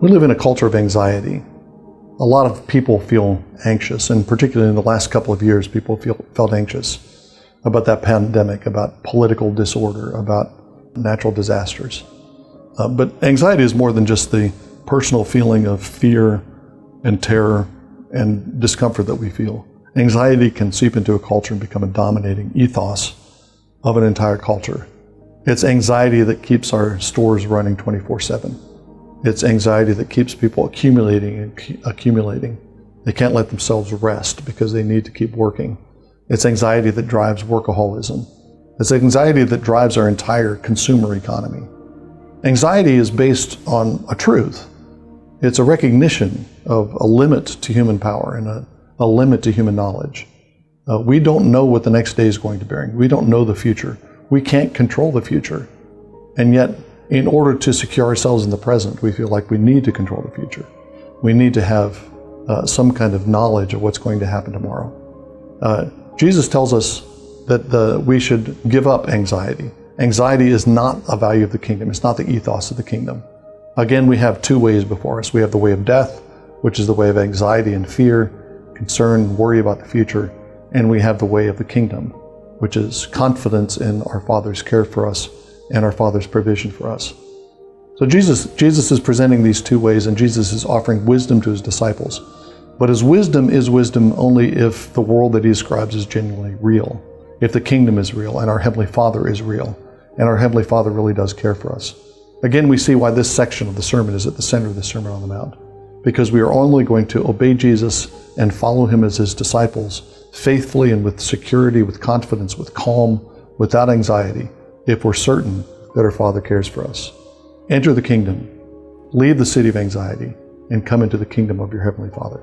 We live in a culture of anxiety. A lot of people feel anxious, and particularly in the last couple of years, people felt anxious about that pandemic, about political disorder, about natural disasters. But anxiety is more than just the personal feeling of fear and terror and discomfort that we feel. Anxiety can seep into a culture and become a dominating ethos of an entire culture. It's anxiety that keeps our stores running 24/7. It's anxiety that keeps people accumulating and accumulating. They can't let themselves rest because they need to keep working. It's anxiety that drives workaholism. It's anxiety that drives our entire consumer economy. Anxiety is based on a truth. It's a recognition of a limit to human power and a limit to human knowledge. We don't know what the next day is going to bring. We don't know the future. We can't control the future. And yet, in order to secure ourselves in the present, we feel like we need to control the future. We need to have some kind of knowledge of what's going to happen tomorrow. Jesus tells us that we should give up anxiety. Anxiety is not a value of the kingdom. It's not the ethos of the kingdom. Again, we have two ways before us. We have the way of death, which is the way of anxiety and fear, concern, worry about the future. And we have the way of the kingdom, which is confidence in our Father's care for us and our Father's provision for us. So Jesus is presenting these two ways, and Jesus is offering wisdom to his disciples. But his wisdom is wisdom only if the world that he describes is genuinely real, if the kingdom is real and our Heavenly Father is real, and our Heavenly Father really does care for us. Again, we see why this section of the sermon is at the center of the Sermon on the Mount, because we are only going to obey Jesus and follow him as his disciples faithfully and with security, with confidence, with calm, without anxiety, if we're certain that our Father cares for us. Enter the kingdom, leave the city of anxiety, and come into the kingdom of your Heavenly Father.